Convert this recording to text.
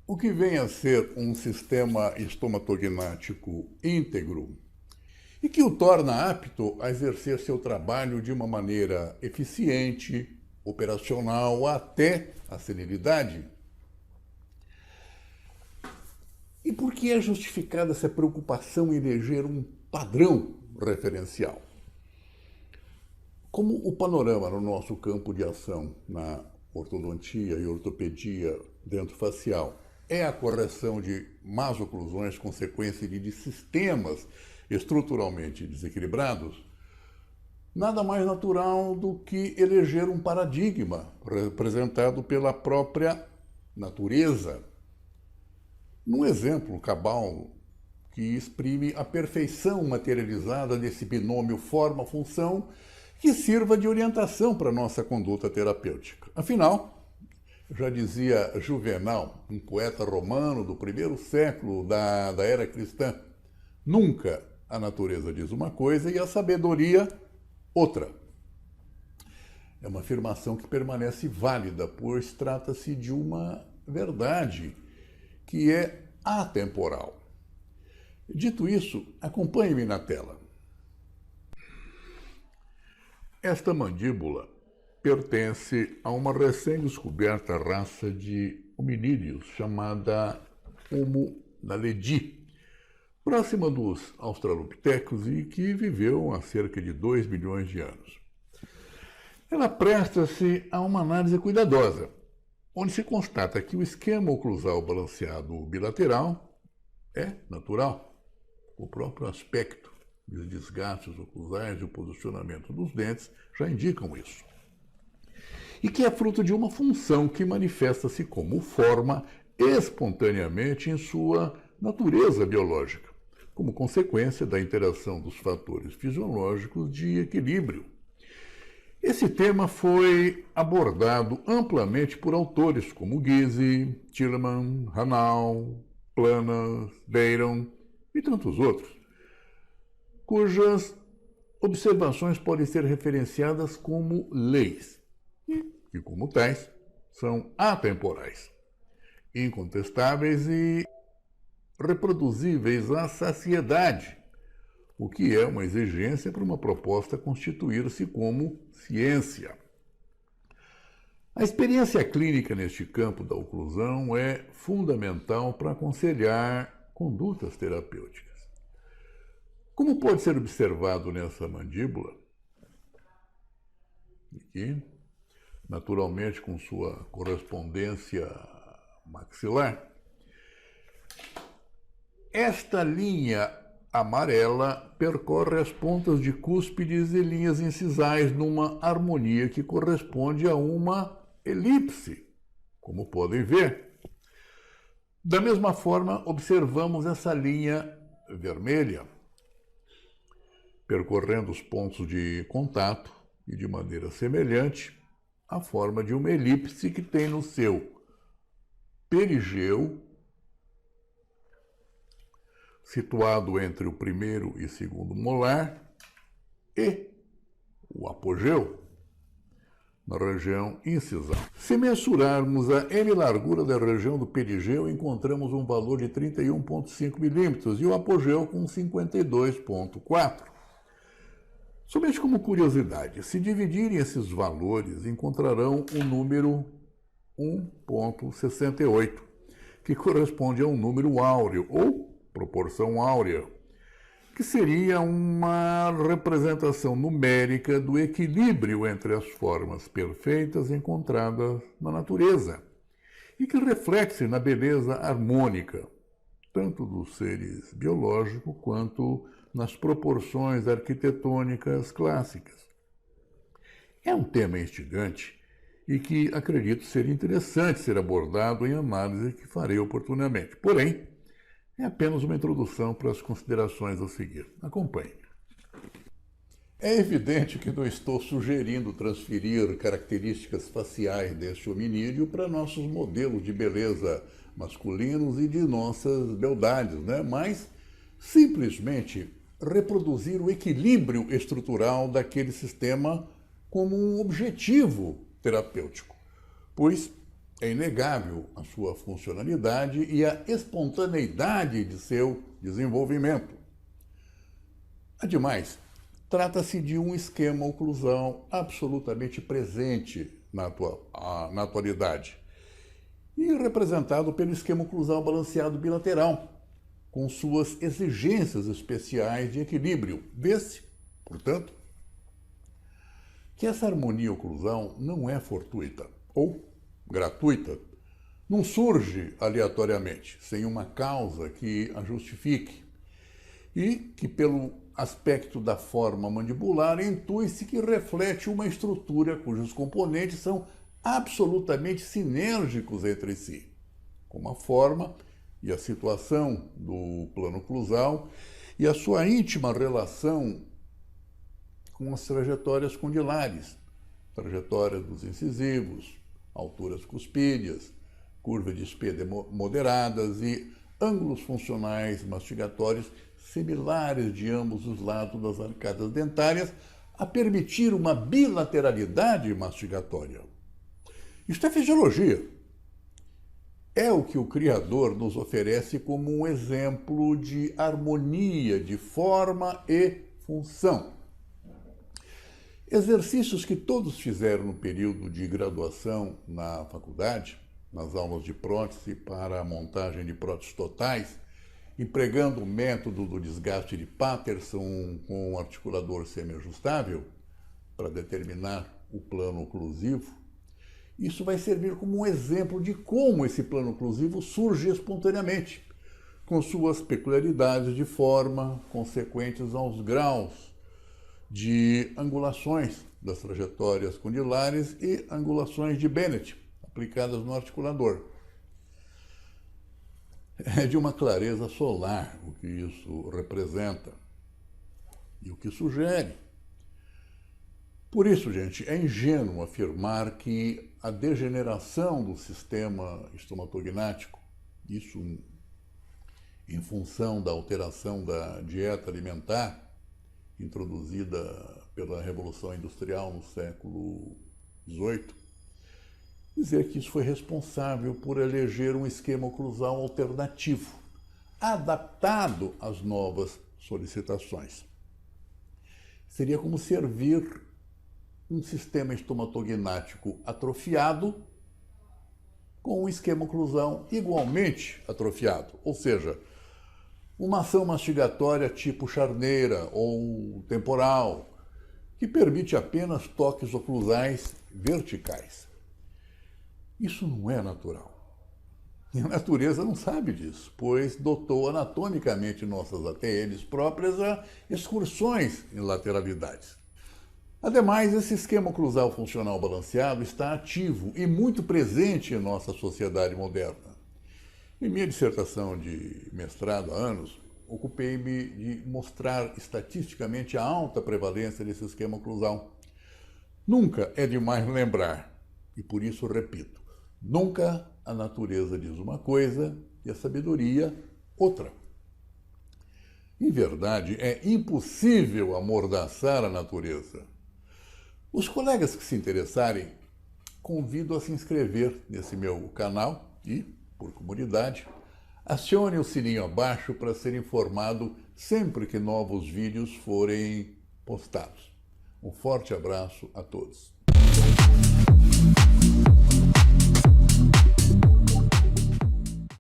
O que vem a ser um sistema estomatognático íntegro e que o torna apto a exercer seu trabalho de uma maneira eficiente, operacional, até a senilidade. E por que é justificada essa preocupação em eleger um padrão referencial? Como o panorama no nosso campo de ação, na ortodontia e ortopedia dentofacial, é a correção de más oclusões consequência de sistemas estruturalmente desequilibrados, nada mais natural do que eleger um paradigma representado pela própria natureza. Num exemplo cabal que exprime a perfeição materializada desse binômio forma-função que sirva de orientação para a nossa conduta terapêutica. Afinal, já dizia Juvenal, um poeta romano do primeiro século da era cristã, nunca a natureza diz uma coisa e a sabedoria outra. É uma afirmação que permanece válida, pois trata-se de uma verdade que é atemporal. Dito isso, acompanhe-me na tela. Esta mandíbula pertence a uma recém-descoberta raça de hominídeos chamada Homo naledi, próxima dos australopitecos e que viveu há cerca de 2 milhões de anos. Ela presta-se a uma análise cuidadosa, onde se constata que o esquema oclusal balanceado bilateral é natural. O próprio aspecto dos desgastes oclusais e o posicionamento dos dentes já indicam isso. E que é fruto de uma função que manifesta-se como forma espontaneamente em sua natureza biológica, como consequência da interação dos fatores fisiológicos de equilíbrio. Esse tema foi abordado amplamente por autores como Guise, Tillemann, Hanau, Planas, Dayron e tantos outros, cujas observações podem ser referenciadas como leis e como tais, são atemporais, incontestáveis e reproduzíveis à saciedade, o que é uma exigência para uma proposta constituir-se como ciência. A experiência clínica neste campo da oclusão é fundamental para aconselhar condutas terapêuticas. Como pode ser observado nessa mandíbula, aqui, naturalmente com sua correspondência maxilar, esta linha amarela percorre as pontas de cúspides e linhas incisais numa harmonia que corresponde a uma elipse, como podem ver. Da mesma forma, observamos essa linha vermelha, percorrendo os pontos de contato e, de maneira semelhante, a forma de uma elipse que tem no seu perigeu, situado entre o primeiro e segundo molar, e o apogeu, na região incisal. Se mensurarmos a N largura da região do perigeu, encontramos um valor de 31,5 milímetros e o apogeu com 52,4. Somente como curiosidade, se dividirem esses valores, encontrarão o número 1,68, que corresponde a um número áureo, ou proporção áurea, que seria uma representação numérica do equilíbrio entre as formas perfeitas encontradas na natureza e que reflete-se na beleza harmônica, tanto dos seres biológicos quanto nas proporções arquitetônicas clássicas. É um tema instigante e que acredito ser interessante ser abordado em análise que farei oportunamente. Porém, é apenas uma introdução para as considerações a seguir. Acompanhe. É evidente que não estou sugerindo transferir características faciais deste hominídeo para nossos modelos de beleza masculinos e de nossas beldades, mas simplesmente reproduzir o equilíbrio estrutural daquele sistema como um objetivo terapêutico, pois É inegável a sua funcionalidade e a espontaneidade de seu desenvolvimento. Ademais, trata-se de um esquema oclusal absolutamente presente na atualidade e representado pelo esquema oclusal balanceado bilateral, com suas exigências especiais de equilíbrio. Vê-se, portanto, que essa harmonia oclusal não é fortuita ou gratuita, não surge aleatoriamente, sem uma causa que a justifique, e que, pelo aspecto da forma mandibular, intui-se que reflete uma estrutura cujos componentes são absolutamente sinérgicos entre si, como a forma e a situação do plano oclusal e a sua íntima relação com as trajetórias condilares, trajetórias dos incisivos, alturas cuspídeas, curva de espelha moderadas e ângulos funcionais mastigatórios similares de ambos os lados das arcadas dentárias, a permitir uma bilateralidade mastigatória. Isto é fisiologia. É o que o Criador nos oferece como um exemplo de harmonia de forma e função. Exercícios que todos fizeram no período de graduação na faculdade, nas aulas de prótese para a montagem de próteses totais, empregando o método do desgaste de Patterson com um articulador semiajustável para determinar o plano oclusivo. Isso vai servir como um exemplo de como esse plano oclusivo surge espontaneamente, com suas peculiaridades de forma consequentes aos graus de angulações das trajetórias condilares e angulações de Bennett, aplicadas no articulador. É de uma clareza solar o que isso representa e o que sugere. Por isso, gente, é ingênuo afirmar que a degeneração do sistema estomatognático, isso em função da alteração da dieta alimentar, introduzida pela Revolução Industrial no século XVIII, dizer que isso foi responsável por eleger um esquema oclusal alternativo, adaptado às novas solicitações. Seria como servir um sistema estomatognático atrofiado com um esquema oclusal igualmente atrofiado, ou seja, uma ação mastigatória tipo charneira ou temporal, que permite apenas toques oclusais verticais. Isso não é natural. E a natureza não sabe disso, pois dotou anatomicamente nossas ATMs próprias a excursões em lateralidades. Ademais, esse esquema oclusal funcional balanceado está ativo e muito presente em nossa sociedade moderna. Em minha dissertação de mestrado há anos, ocupei-me de mostrar estatisticamente a alta prevalência desse esquema oclusal. Nunca é demais lembrar, e por isso repito, nunca a natureza diz uma coisa e a sabedoria outra. Em verdade, é impossível amordaçar a natureza. Os colegas que se interessarem, convido a se inscrever nesse meu canal e, por comodidade, acione o sininho abaixo para ser informado sempre que novos vídeos forem postados. Um forte abraço a todos.